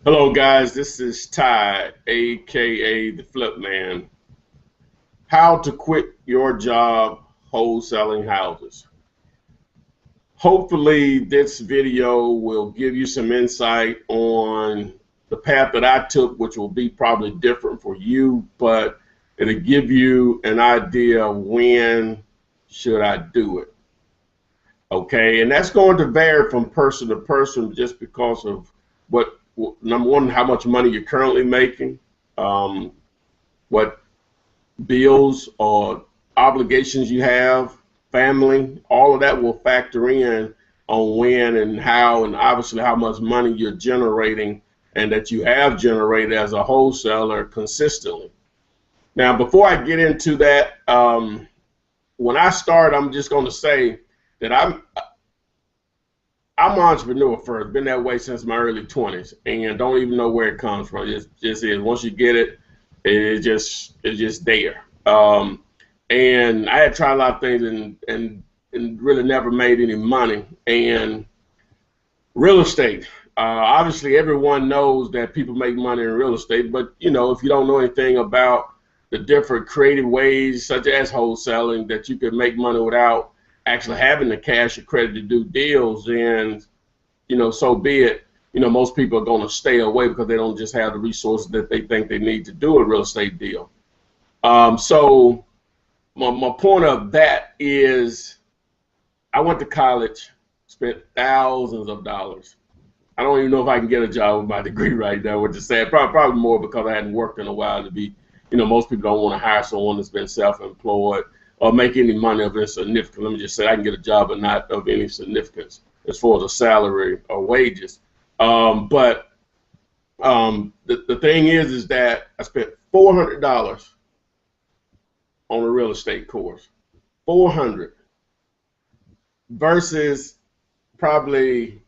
Hello, guys. This is Ty, aka the Flip Man. How to quit your job wholesaling houses. Hopefully, this video will give you some insight on the path that I took, which will be probably different for you, but it'll give you an idea of when should I do it. Okay, and that's going to vary from person to person just because of what number one, how much money you're currently making, um, what bills or obligations you have, family, all of that will factor in on when and how, and obviously how much money you're generating and that you have generated as a wholesaler consistently. Now, before I get into that, when I start, I'm just going to say that I'm an entrepreneur first. Been that way since my early 20s, and don't even know where it comes from. It just is. Once you get it, it's just there. And I had tried a lot of things and really never made any money. And real estate, obviously, everyone knows that people make money in real estate, but if you don't know anything about the different creative ways, such as wholesaling, that you can make money without actually having the cash or credit to do deals, then so be it. Most people are going to stay away because they don't just have the resources that they think they need to do a real estate deal. So my point of that is I went to college, spent thousands of dollars. I don't even know if I can get a job with my degree right now, which is sad. Probably more because I hadn't worked in a while to be, most people don't want to hire someone that's been self-employed or make any money of any significance. Let me just say I can get a job but not of any significance as far as a salary or wages. But the thing is that I spent $400 on a real estate course. 400 versus probably,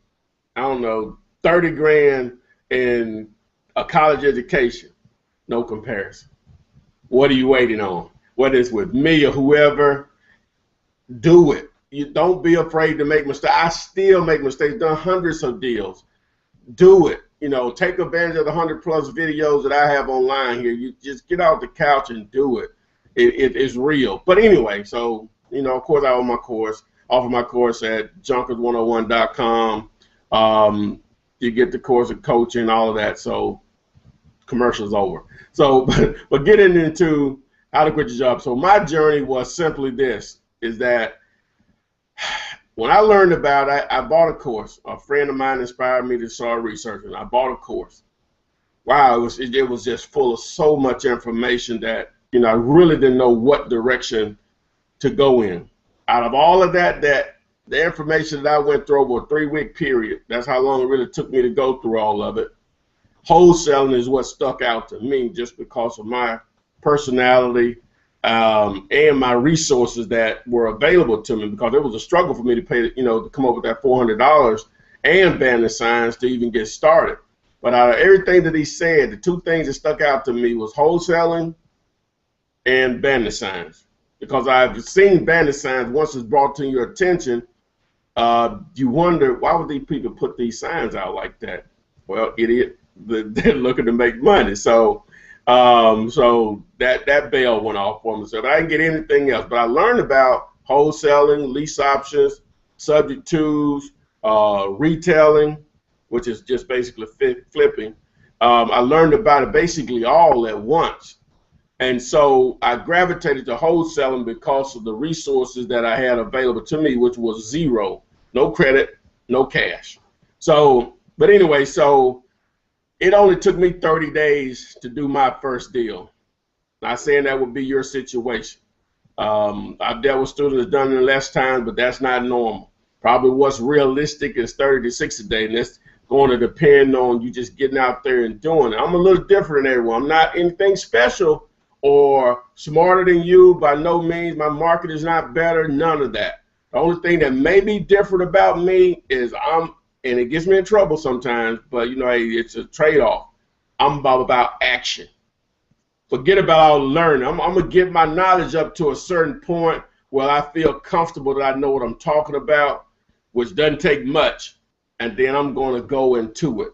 I don't know, 30 grand in a college education. No comparison. What are you waiting on? Whether it's with me or whoever, do it. You don't be afraid to make mistakes. I still make mistakes, done hundreds of deals. Do it. Take advantage of the 100+ videos that I have online here. You just get off the couch and do it. It is real. But anyway, so, of course, I offer my course at junkers101.com. You get the course of coaching, all of that. So commercial's over. So, but getting into how to quit your job. So my journey was simply this, is that when I learned about it, I bought a course. A friend of mine inspired me to start researching. I bought a course. Wow, it was just full of so much information that, I really didn't know what direction to go in. Out of all of that, the information that I went through over a 3-week period, that's how long it really took me to go through all of it. Wholesaling is what stuck out to me just because of my personality, and my resources that were available to me, because it was a struggle for me to pay, to come up with that $400 and banner signs to even get started. But out of everything that he said, the two things that stuck out to me was wholesaling and banner signs, because I've seen banner signs once it's brought to your attention. You wonder, why would these people put these signs out like that? Well, idiot, they're looking to make money. So that bell went off for me. So I didn't get anything else, but I learned about wholesaling, lease options, subject twos, retailing, which is just basically flipping. I learned about it basically all at once. And so I gravitated to wholesaling because of the resources that I had available to me, which was zero, no credit, no cash. So, but anyway, so it only took me 30 days to do my first deal. Not saying that would be your situation. I've dealt with students that done it in less time, but that's not normal. Probably what's realistic is 30 to 60 days, and that's going to depend on you just getting out there and doing it. I'm a little different than everyone. I'm not anything special or smarter than you, by no means. My market is not better, none of that. The only thing that may be different about me is and it gets me in trouble sometimes, but hey, it's a trade-off. I'm about action. Forget about all the learning. I'm gonna get my knowledge up to a certain point where I feel comfortable that I know what I'm talking about, which doesn't take much, and then I'm gonna go into it.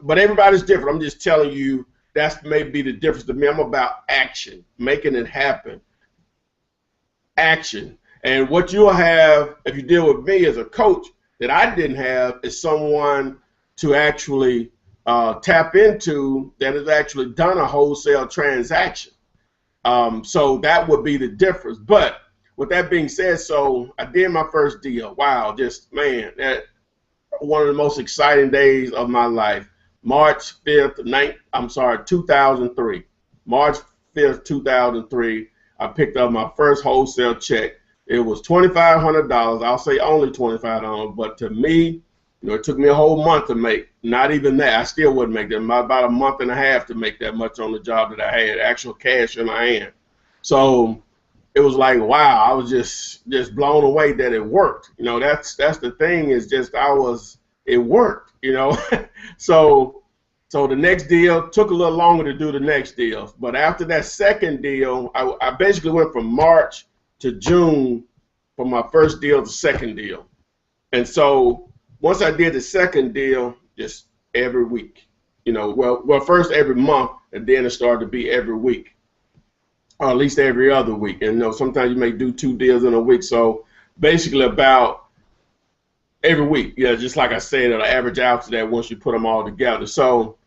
but everybody's different. I'm just telling you that's maybe the difference to me. I'm about action, making it happen. Action. And what you'll have if you deal with me as a coach that I didn't have is someone to actually tap into that has actually done a wholesale transaction. So that would be the difference. But with that being said, so I did my first deal. Wow, just man, that one of the most exciting days of my life. March 5th, 2003. March 5th, 2003, I picked up my first wholesale check. It was $2,500. I'll say only $2,500, but to me, it took me a whole month to make. Not even that. I still wouldn't make that. About a month and a half to make that much on the job that I had, actual cash in my hand. So it was like, wow, I was just blown away that it worked. That's the thing is just it worked, So the next deal took a little longer to do the next deal. But after that second deal, I basically went from March to June from my first deal to second deal. And so once I did the second deal, just every week, first every month, and then it started to be every week, or at least every other week. And sometimes you may do 2 deals in a week. So basically about every week, just like I said, it'll average out to that once you put them all together. So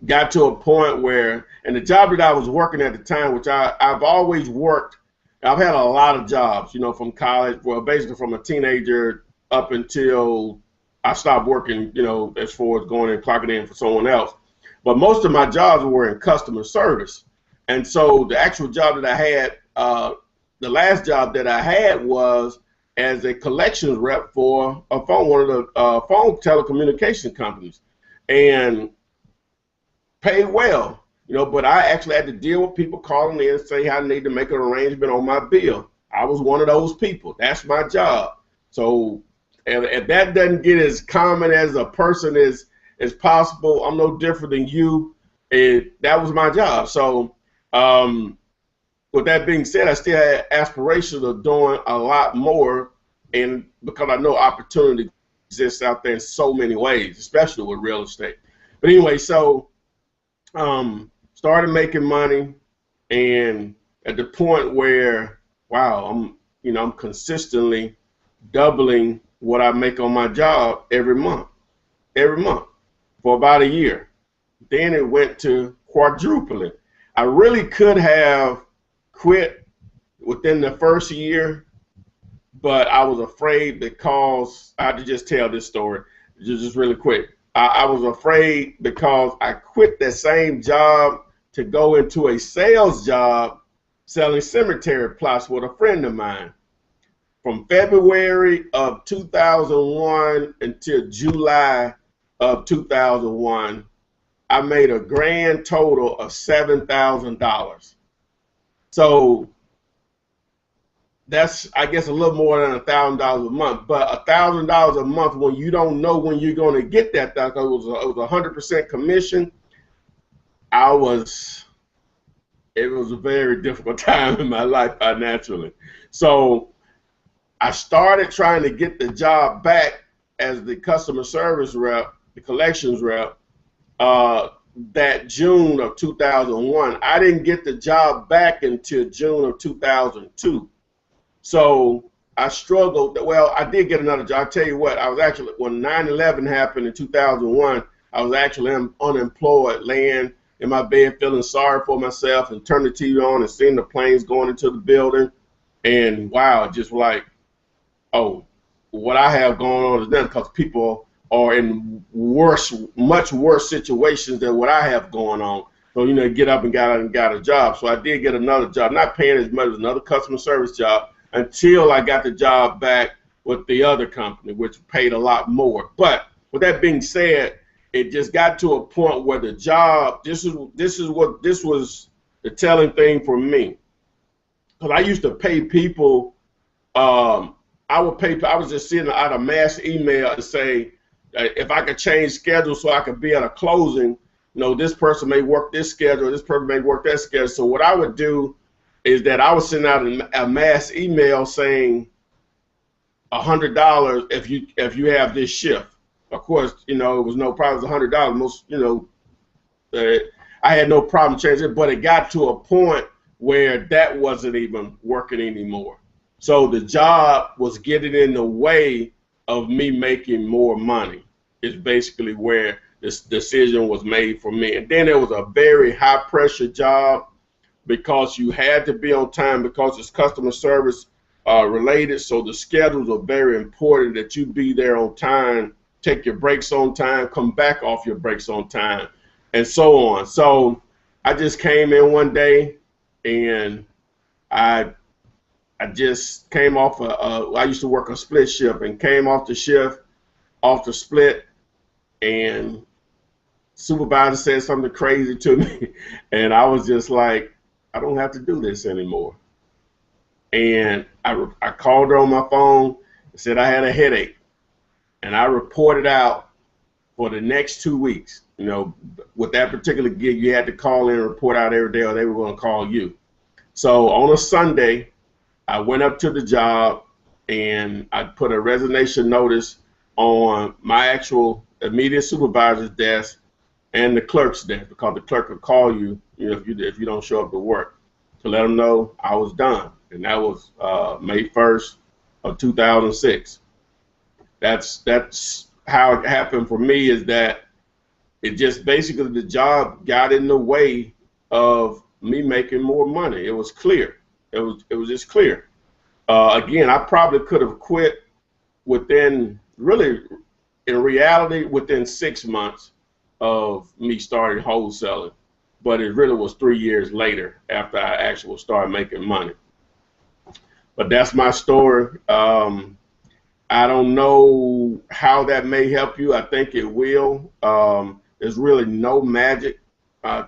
got to a point where, and the job that I was working at the time, which I've always worked, I've had a lot of jobs, from college, well, basically from a teenager up until I stopped working, as far as going and clocking in for someone else. But most of my jobs were in customer service. And so the actual job that I had, the last job that I had was as a collections rep for one of the phone telecommunication companies, and paid well, but I actually had to deal with people calling in and say I need to make an arrangement on my bill. I was one of those people. That's my job. So if that doesn't get as common as a person as possible, I'm no different than you. That was my job. So with that being said, I still had aspirations of doing a lot more, and because I know opportunity exists out there in so many ways, especially with real estate. But anyway, so started making money, and at the point where, wow, I'm consistently doubling what I make on my job every month for about a year. Then it went to quadrupling. I really could have quit within the first year, but I was afraid because I had to just tell this story just really quick. I was afraid because I quit that same job to go into a sales job selling cemetery plots with a friend of mine. From February of 2001 until July of 2001, I made a grand total of $7,000. So that's, I guess, a little more than $1,000 a month. But $1,000 a month when you don't know when you're going to get that, because it was 100% commission. It was a very difficult time in my life financially. So I started trying to get the job back as the customer service rep, the collections rep, that June of 2001. I didn't get the job back until June of 2002. So I struggled. Well, I did get another job. I'll tell you what, I was actually, when 9/11 happened in 2001, I was actually unemployed, laying in my bed feeling sorry for myself, and turning the TV on and seeing the planes going into the building. And wow, just like, oh, what I have going on is nothing, because people are in much worse situations than what I have going on. So, get up and got a job. So I did get another job, not paying as much as another customer service job, until I got the job back with the other company, which paid a lot more. But with that being said, it just got to a point where the job, this was the telling thing for me. Because I used to pay people, I was just sending out a mass email to say, if I could change schedule so I could be at a closing, this person may work this schedule, this person may work that schedule. So what I would do is that I would send out a mass email saying $100 if you have this shift, Of course, you know, it was no problem. It was $100. Most, you know, I had no problem changing it, but it got to a point where that wasn't even working anymore. So the job was getting in the way of me making more money. Is basically where this decision was made for me. And then it was a very high pressure job because you had to be on time because it's customer service related. So the schedules are very important that you be there on time, take your breaks on time, come back off your breaks on time, and so on. So I just came in one day and I just came off I used to work a split shift and came off the shift, off the split, and supervisor said something crazy to me. And I was just like, I don't have to do this anymore. And I called her on my phone and said I had a headache. And I reported out for the next 2 weeks. You know, with that particular gig, you had to call in and report out every day or they were going to call you. So on a Sunday, I went up to the job and I put a resignation notice on my actual immediate supervisor's desk and the clerk's desk, because the clerk would call you, you know, if you don't show up to work, to let them know I was done. And that was May 1st of 2006. That's how it happened for me, is that it just basically, the job got in the way of me making more money. It was clear. It was just clear. Again, I probably could have quit within, really, in reality, within 6 months of me starting wholesaling, but it really was 3 years later after I actually started making money. But that's my story. I don't know how that may help you. I think it will. There's really no magic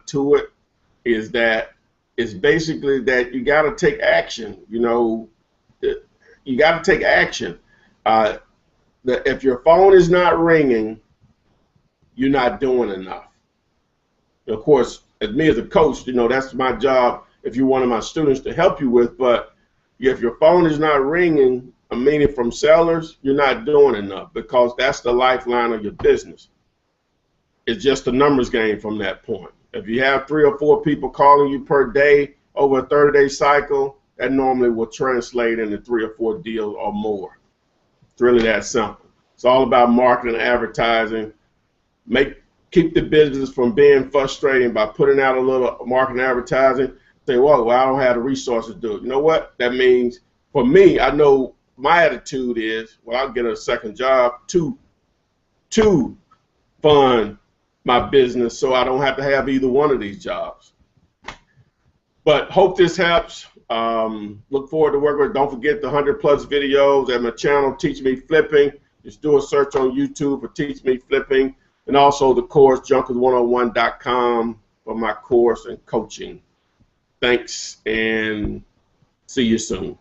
to it. Is that it's basically that you got to take action. You know, you got to take action. If your phone is not ringing, you're not doing enough. Of course, as me as a coach, you know, that's my job if you're one of my students to help you with. But if your phone is not ringing, meaning from sellers, you're not doing enough, because that's the lifeline of your business. It's just a numbers game from that point. If you have 3 or 4 people calling you per day over a 30-day cycle, that normally will translate into 3 or 4 deals or more. It's really that simple. It's all about marketing and advertising. Keep the business from being frustrating by putting out a little marketing and advertising. Say, well, I don't have the resources to do it. You know what? That means, for me, I know my attitude is, well, I'll get a second job to fund my business, so I don't have to have either one of these jobs. But hope this helps. Look forward to working with it. Don't forget the 100+ videos at my channel, Teach Me Flipping. Just do a search on YouTube for Teach Me Flipping, and also the course, junkers101.com, for my course and coaching. Thanks, and see you soon.